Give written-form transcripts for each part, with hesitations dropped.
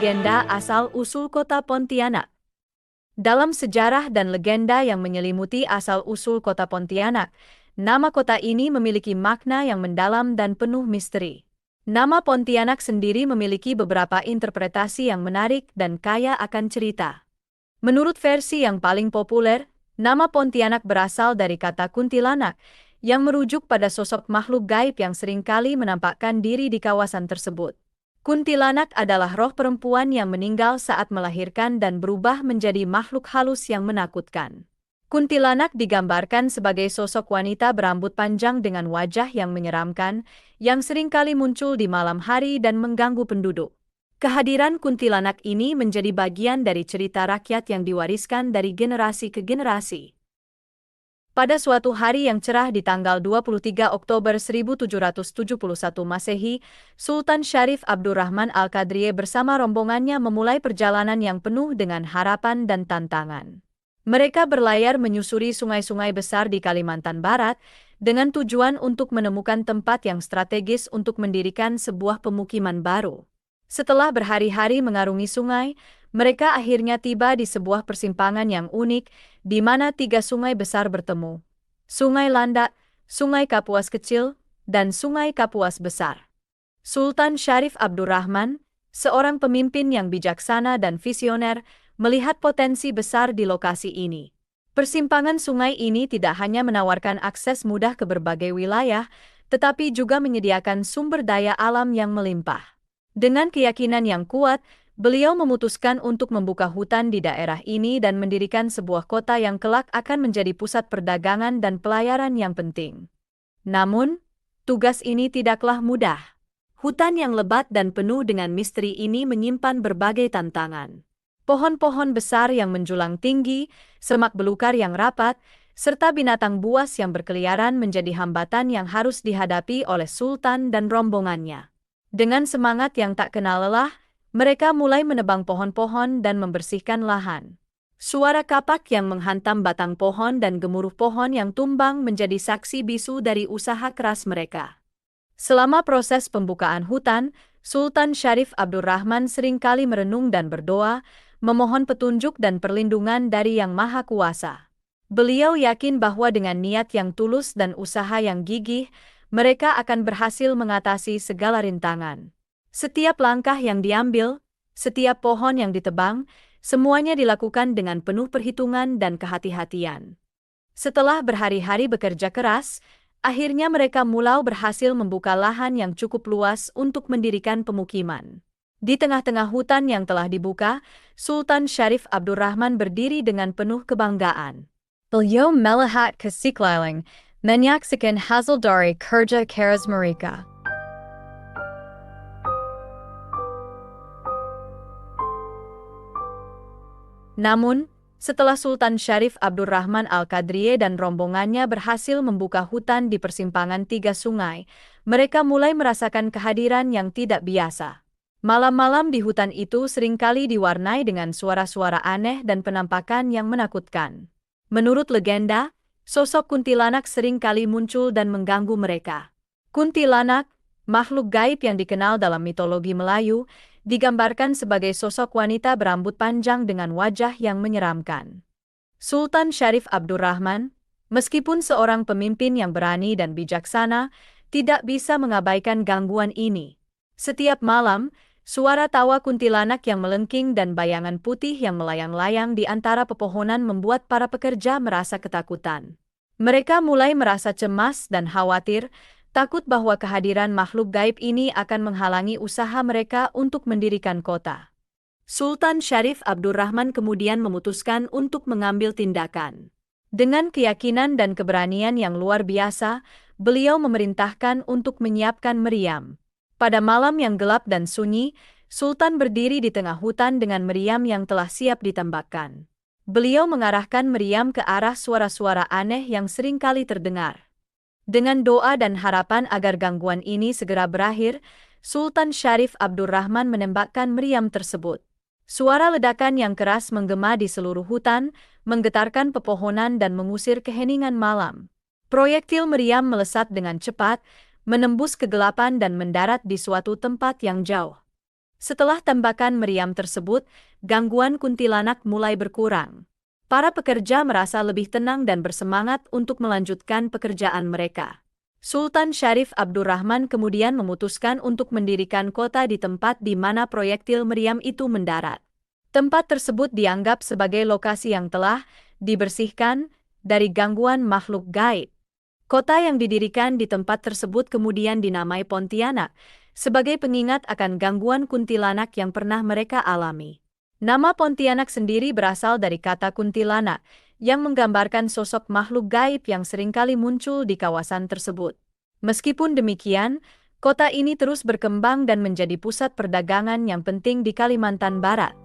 legenda asal-usul kota Pontianak. Dalam sejarah dan legenda yang menyelimuti asal-usul kota Pontianak, nama kota ini memiliki makna yang mendalam dan penuh misteri. Nama Pontianak sendiri memiliki beberapa interpretasi yang menarik dan kaya akan cerita. Menurut versi yang paling populer, nama Pontianak berasal dari kata kuntilanak, yang merujuk pada sosok makhluk gaib yang seringkali menampakkan diri di kawasan tersebut. Kuntilanak adalah roh perempuan yang meninggal saat melahirkan dan berubah menjadi makhluk halus yang menakutkan. Kuntilanak digambarkan sebagai sosok wanita berambut panjang dengan wajah yang menyeramkan, yang seringkali muncul di malam hari dan mengganggu penduduk. Kehadiran kuntilanak ini menjadi bagian dari cerita rakyat yang diwariskan dari generasi ke generasi. Pada suatu hari yang cerah di tanggal 23 Oktober 1771 Masehi, Sultan Syarif Abdurrahman Al-Qadriye bersama rombongannya memulai perjalanan yang penuh dengan harapan dan tantangan. Mereka berlayar menyusuri sungai-sungai besar di Kalimantan Barat, dengan tujuan untuk menemukan tempat yang strategis untuk mendirikan sebuah pemukiman baru. Setelah berhari-hari mengarungi sungai, mereka akhirnya tiba di sebuah persimpangan yang unik, di mana 3 sungai besar bertemu. Sungai Landak, Sungai Kapuas Kecil, dan Sungai Kapuas Besar. Sultan Syarif Abdurrahman, seorang pemimpin yang bijaksana dan visioner, melihat potensi besar di lokasi ini. Persimpangan sungai ini tidak hanya menawarkan akses mudah ke berbagai wilayah, tetapi juga menyediakan sumber daya alam yang melimpah. Dengan keyakinan yang kuat, beliau memutuskan untuk membuka hutan di daerah ini dan mendirikan sebuah kota yang kelak akan menjadi pusat perdagangan dan pelayaran yang penting. Namun, tugas ini tidaklah mudah. Hutan yang lebat dan penuh dengan misteri ini menyimpan berbagai tantangan. Pohon-pohon besar yang menjulang tinggi, semak belukar yang rapat, serta binatang buas yang berkeliaran menjadi hambatan yang harus dihadapi oleh Sultan dan rombongannya. Dengan semangat yang tak kenal lelah, mereka mulai menebang pohon-pohon dan membersihkan lahan. Suara kapak yang menghantam batang pohon dan gemuruh pohon yang tumbang menjadi saksi bisu dari usaha keras mereka. Selama proses pembukaan hutan, Sultan Syarif Abdurrahman seringkali merenung dan berdoa, memohon petunjuk dan perlindungan dari Yang Maha Kuasa. Beliau yakin bahwa dengan niat yang tulus dan usaha yang gigih, mereka akan berhasil mengatasi segala rintangan. Setiap langkah yang diambil, setiap pohon yang ditebang, semuanya dilakukan dengan penuh perhitungan dan kehati-hatian. Setelah berhari-hari bekerja keras, akhirnya mereka mulai berhasil membuka lahan yang cukup luas untuk mendirikan pemukiman. Di tengah-tengah hutan yang telah dibuka, Sultan Syarif Abdurrahman berdiri dengan penuh kebanggaan. Beliau melihat ke sekeliling, menyaksikan hasil dari kerja keras mereka. Namun, setelah Sultan Syarif Abdurrahman Al-Qadriye dan rombongannya berhasil membuka hutan di persimpangan 3 sungai, mereka mulai merasakan kehadiran yang tidak biasa. Malam-malam di hutan itu seringkali diwarnai dengan suara-suara aneh dan penampakan yang menakutkan. Menurut legenda, sosok kuntilanak seringkali muncul dan mengganggu mereka. Kuntilanak, makhluk gaib yang dikenal dalam mitologi Melayu, digambarkan sebagai sosok wanita berambut panjang dengan wajah yang menyeramkan. Sultan Syarif Abdurrahman, meskipun seorang pemimpin yang berani dan bijaksana, tidak bisa mengabaikan gangguan ini. Setiap malam, suara tawa kuntilanak yang melengking dan bayangan putih yang melayang-layang di antara pepohonan membuat para pekerja merasa ketakutan. Mereka mulai merasa cemas dan khawatir, takut bahwa kehadiran makhluk gaib ini akan menghalangi usaha mereka untuk mendirikan kota. Sultan Syarif Abdurrahman kemudian memutuskan untuk mengambil tindakan. Dengan keyakinan dan keberanian yang luar biasa, beliau memerintahkan untuk menyiapkan meriam. Pada malam yang gelap dan sunyi, Sultan berdiri di tengah hutan dengan meriam yang telah siap ditembakkan. Beliau mengarahkan meriam ke arah suara-suara aneh yang seringkali terdengar. Dengan doa dan harapan agar gangguan ini segera berakhir, Sultan Syarif Abdurrahman menembakkan meriam tersebut. Suara ledakan yang keras menggema di seluruh hutan, menggetarkan pepohonan dan mengusir keheningan malam. Proyektil meriam melesat dengan cepat, menembus kegelapan dan mendarat di suatu tempat yang jauh. Setelah tembakan meriam tersebut, gangguan kuntilanak mulai berkurang. Para pekerja merasa lebih tenang dan bersemangat untuk melanjutkan pekerjaan mereka. Sultan Syarif Abdurrahman kemudian memutuskan untuk mendirikan kota di tempat di mana proyektil meriam itu mendarat. Tempat tersebut dianggap sebagai lokasi yang telah dibersihkan dari gangguan makhluk gaib. Kota yang didirikan di tempat tersebut kemudian dinamai Pontianak, sebagai pengingat akan gangguan kuntilanak yang pernah mereka alami. Nama Pontianak sendiri berasal dari kata kuntilanak, yang menggambarkan sosok makhluk gaib yang seringkali muncul di kawasan tersebut. Meskipun demikian, kota ini terus berkembang dan menjadi pusat perdagangan yang penting di Kalimantan Barat.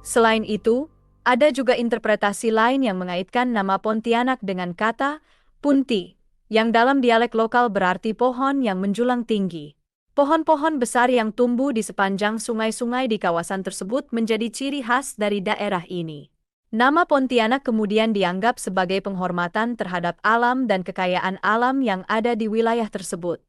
Selain itu, ada juga interpretasi lain yang mengaitkan nama Pontianak dengan kata punti, yang dalam dialek lokal berarti pohon yang menjulang tinggi. Pohon-pohon besar yang tumbuh di sepanjang sungai-sungai di kawasan tersebut menjadi ciri khas dari daerah ini. Nama Pontianak kemudian dianggap sebagai penghormatan terhadap alam dan kekayaan alam yang ada di wilayah tersebut.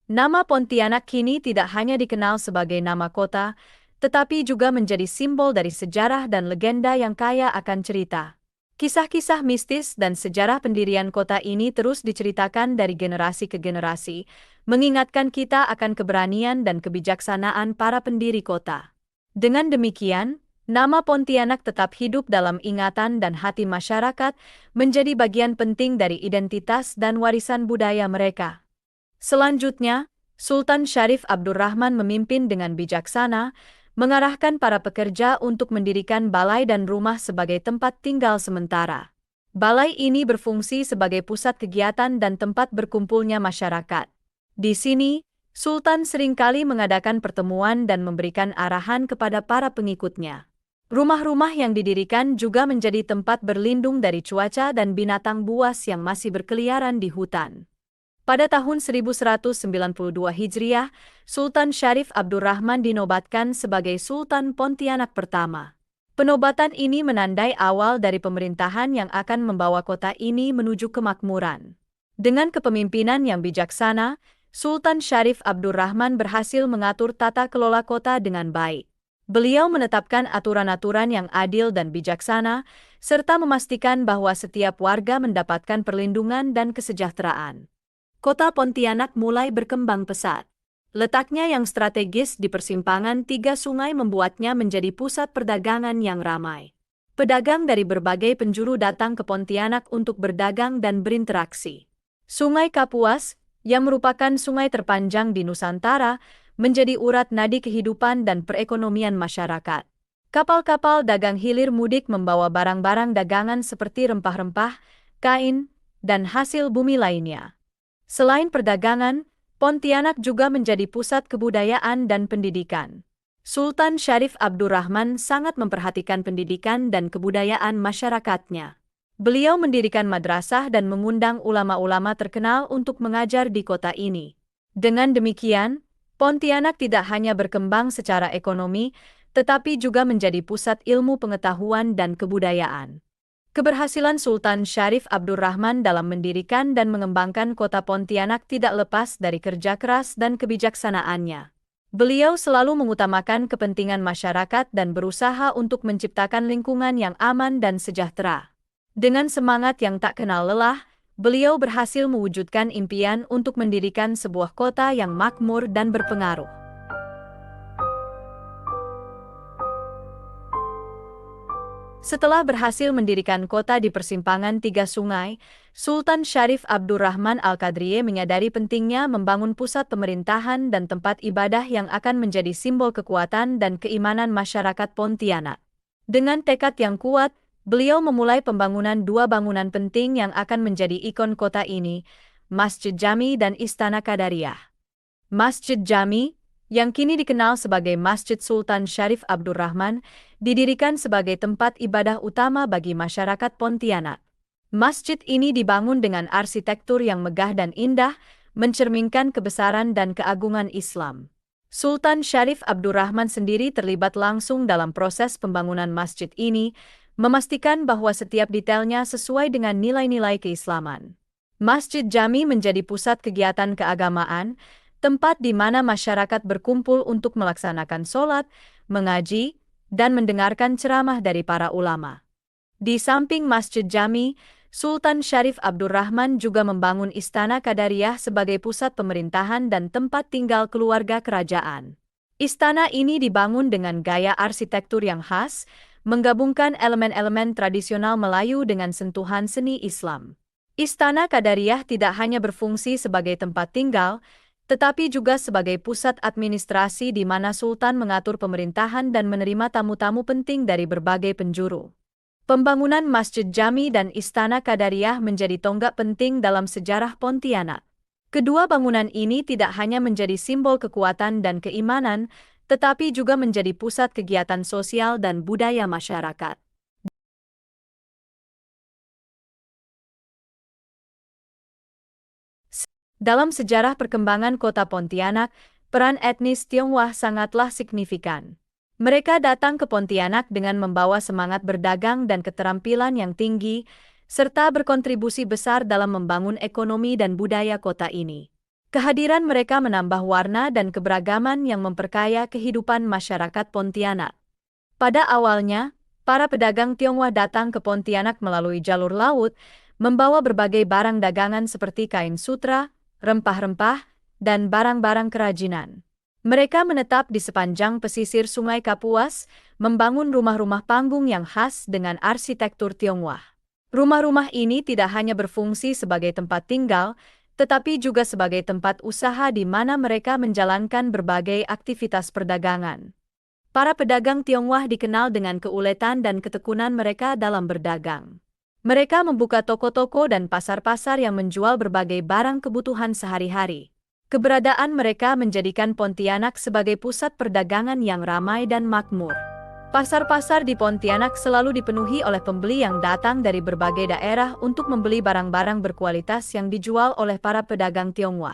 Nama Pontianak kini tidak hanya dikenal sebagai nama kota, tetapi juga menjadi simbol dari sejarah dan legenda yang kaya akan cerita. Kisah-kisah mistis dan sejarah pendirian kota ini terus diceritakan dari generasi ke generasi, mengingatkan kita akan keberanian dan kebijaksanaan para pendiri kota. Dengan demikian, nama Pontianak tetap hidup dalam ingatan dan hati masyarakat, menjadi bagian penting dari identitas dan warisan budaya mereka. Selanjutnya, Sultan Syarif Abdurrahman memimpin dengan bijaksana, mengarahkan para pekerja untuk mendirikan balai dan rumah sebagai tempat tinggal sementara. Balai ini berfungsi sebagai pusat kegiatan dan tempat berkumpulnya masyarakat. Di sini, Sultan seringkali mengadakan pertemuan dan memberikan arahan kepada para pengikutnya. Rumah-rumah yang didirikan juga menjadi tempat berlindung dari cuaca dan binatang buas yang masih berkeliaran di hutan. Pada tahun 1192 Hijriah, Sultan Syarif Abdurrahman dinobatkan sebagai Sultan Pontianak pertama. Penobatan ini menandai awal dari pemerintahan yang akan membawa kota ini menuju kemakmuran. Dengan kepemimpinan yang bijaksana, Sultan Syarif Abdurrahman berhasil mengatur tata kelola kota dengan baik. Beliau menetapkan aturan-aturan yang adil dan bijaksana, serta memastikan bahwa setiap warga mendapatkan perlindungan dan kesejahteraan. Kota Pontianak mulai berkembang pesat. Letaknya yang strategis di persimpangan tiga sungai membuatnya menjadi pusat perdagangan yang ramai. Pedagang dari berbagai penjuru datang ke Pontianak untuk berdagang dan berinteraksi. Sungai Kapuas, yang merupakan sungai terpanjang di Nusantara, menjadi urat nadi kehidupan dan perekonomian masyarakat. Kapal-kapal dagang hilir mudik membawa barang-barang dagangan seperti rempah-rempah, kain, dan hasil bumi lainnya. Selain perdagangan, Pontianak juga menjadi pusat kebudayaan dan pendidikan. Sultan Syarif Abdurrahman sangat memperhatikan pendidikan dan kebudayaan masyarakatnya. Beliau mendirikan madrasah dan mengundang ulama-ulama terkenal untuk mengajar di kota ini. Dengan demikian, Pontianak tidak hanya berkembang secara ekonomi, tetapi juga menjadi pusat ilmu pengetahuan dan kebudayaan. Keberhasilan Sultan Syarif Abdurrahman dalam mendirikan dan mengembangkan kota Pontianak tidak lepas dari kerja keras dan kebijaksanaannya. Beliau selalu mengutamakan kepentingan masyarakat dan berusaha untuk menciptakan lingkungan yang aman dan sejahtera. Dengan semangat yang tak kenal lelah, beliau berhasil mewujudkan impian untuk mendirikan sebuah kota yang makmur dan berpengaruh. Setelah berhasil mendirikan kota di persimpangan tiga sungai, Sultan Syarif Abdurrahman Al-Qadriye menyadari pentingnya membangun pusat pemerintahan dan tempat ibadah yang akan menjadi simbol kekuatan dan keimanan masyarakat Pontianak. Dengan tekad yang kuat, beliau memulai pembangunan dua bangunan penting yang akan menjadi ikon kota ini, Masjid Jami dan Istana Qadariyah. Masjid Jami, yang kini dikenal sebagai Masjid Sultan Syarif Abdurrahman, didirikan sebagai tempat ibadah utama bagi masyarakat Pontianak. Masjid ini dibangun dengan arsitektur yang megah dan indah, mencerminkan kebesaran dan keagungan Islam. Sultan Syarif Abdurrahman sendiri terlibat langsung dalam proses pembangunan masjid ini, memastikan bahwa setiap detailnya sesuai dengan nilai-nilai keislaman. Masjid Jami menjadi pusat kegiatan keagamaan, tempat di mana masyarakat berkumpul untuk melaksanakan sholat, mengaji, dan mendengarkan ceramah dari para ulama. Di samping Masjid Jami, Sultan Syarif Abdurrahman juga membangun Istana Qadariyah sebagai pusat pemerintahan dan tempat tinggal keluarga kerajaan. Istana ini dibangun dengan gaya arsitektur yang khas, menggabungkan elemen-elemen tradisional Melayu dengan sentuhan seni Islam. Istana Qadariyah tidak hanya berfungsi sebagai tempat tinggal, tetapi juga sebagai pusat administrasi di mana Sultan mengatur pemerintahan dan menerima tamu-tamu penting dari berbagai penjuru. Pembangunan Masjid Jami dan Istana Qadariyah menjadi tonggak penting dalam sejarah Pontianak. Kedua bangunan ini tidak hanya menjadi simbol kekuatan dan keimanan, tetapi juga menjadi pusat kegiatan sosial dan budaya masyarakat. Dalam sejarah perkembangan kota Pontianak, peran etnis Tionghoa sangatlah signifikan. Mereka datang ke Pontianak dengan membawa semangat berdagang dan keterampilan yang tinggi, serta berkontribusi besar dalam membangun ekonomi dan budaya kota ini. Kehadiran mereka menambah warna dan keberagaman yang memperkaya kehidupan masyarakat Pontianak. Pada awalnya, para pedagang Tionghoa datang ke Pontianak melalui jalur laut, membawa berbagai barang dagangan seperti kain sutra, rempah-rempah, dan barang-barang kerajinan. Mereka menetap di sepanjang pesisir Sungai Kapuas, membangun rumah-rumah panggung yang khas dengan arsitektur Tionghoa. Rumah-rumah ini tidak hanya berfungsi sebagai tempat tinggal, tetapi juga sebagai tempat usaha di mana mereka menjalankan berbagai aktivitas perdagangan. Para pedagang Tionghoa dikenal dengan keuletan dan ketekunan mereka dalam berdagang. Mereka membuka toko-toko dan pasar-pasar yang menjual berbagai barang kebutuhan sehari-hari. Keberadaan mereka menjadikan Pontianak sebagai pusat perdagangan yang ramai dan makmur. Pasar-pasar di Pontianak selalu dipenuhi oleh pembeli yang datang dari berbagai daerah untuk membeli barang-barang berkualitas yang dijual oleh para pedagang Tionghoa.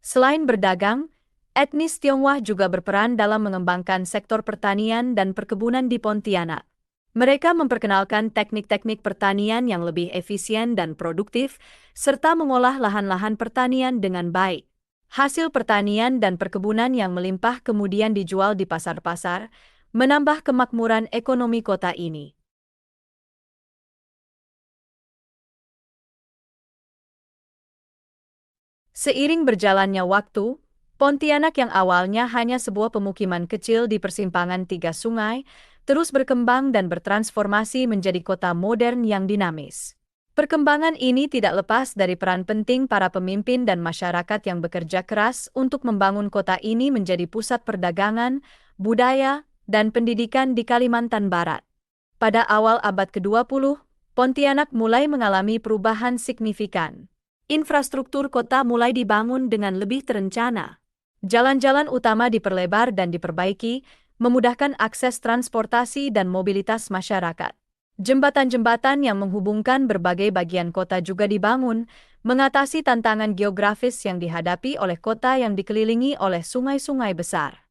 Selain berdagang, etnis Tionghoa juga berperan dalam mengembangkan sektor pertanian dan perkebunan di Pontianak. Mereka memperkenalkan teknik-teknik pertanian yang lebih efisien dan produktif, serta mengolah lahan-lahan pertanian dengan baik. Hasil pertanian dan perkebunan yang melimpah kemudian dijual di pasar-pasar, menambah kemakmuran ekonomi kota ini. Seiring berjalannya waktu, Pontianak yang awalnya hanya sebuah pemukiman kecil di persimpangan tiga sungai, terus berkembang dan bertransformasi menjadi kota modern yang dinamis. Perkembangan ini tidak lepas dari peran penting para pemimpin dan masyarakat yang bekerja keras untuk membangun kota ini menjadi pusat perdagangan, budaya, dan pendidikan di Kalimantan Barat. Pada awal abad ke-20, Pontianak mulai mengalami perubahan signifikan. Infrastruktur kota mulai dibangun dengan lebih terencana. Jalan-jalan utama diperlebar dan diperbaiki, memudahkan akses transportasi dan mobilitas masyarakat. Jembatan-jembatan yang menghubungkan berbagai bagian kota juga dibangun, mengatasi tantangan geografis yang dihadapi oleh kota yang dikelilingi oleh sungai-sungai besar.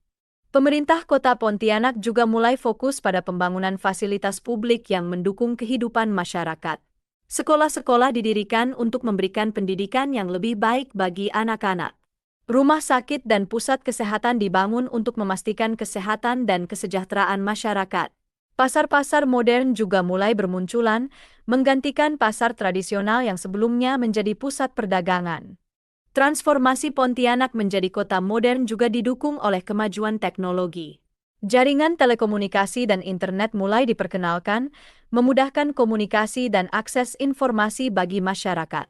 Pemerintah Kota Pontianak juga mulai fokus pada pembangunan fasilitas publik yang mendukung kehidupan masyarakat. Sekolah-sekolah didirikan untuk memberikan pendidikan yang lebih baik bagi anak-anak. Rumah sakit dan pusat kesehatan dibangun untuk memastikan kesehatan dan kesejahteraan masyarakat. Pasar-pasar modern juga mulai bermunculan, menggantikan pasar tradisional yang sebelumnya menjadi pusat perdagangan. Transformasi Pontianak menjadi kota modern juga didukung oleh kemajuan teknologi. Jaringan telekomunikasi dan internet mulai diperkenalkan, memudahkan komunikasi dan akses informasi bagi masyarakat.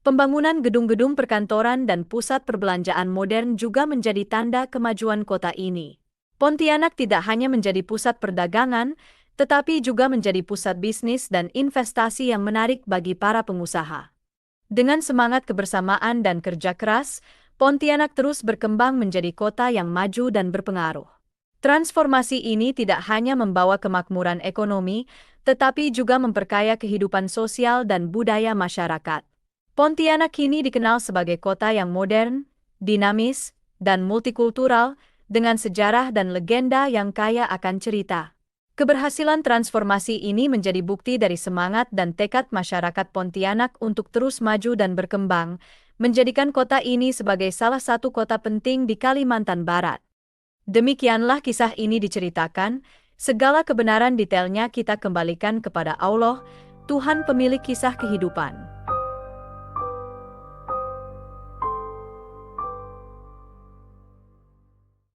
Pembangunan gedung-gedung perkantoran dan pusat perbelanjaan modern juga menjadi tanda kemajuan kota ini. Pontianak tidak hanya menjadi pusat perdagangan, tetapi juga menjadi pusat bisnis dan investasi yang menarik bagi para pengusaha. Dengan semangat kebersamaan dan kerja keras, Pontianak terus berkembang menjadi kota yang maju dan berpengaruh. Transformasi ini tidak hanya membawa kemakmuran ekonomi, tetapi juga memperkaya kehidupan sosial dan budaya masyarakat. Pontianak kini dikenal sebagai kota yang modern, dinamis, dan multikultural, dengan sejarah dan legenda yang kaya akan cerita. Keberhasilan transformasi ini menjadi bukti dari semangat dan tekad masyarakat Pontianak untuk terus maju dan berkembang, menjadikan kota ini sebagai salah satu kota penting di Kalimantan Barat. Demikianlah kisah ini diceritakan, segala kebenaran detailnya kita kembalikan kepada Allah, Tuhan pemilik kisah kehidupan.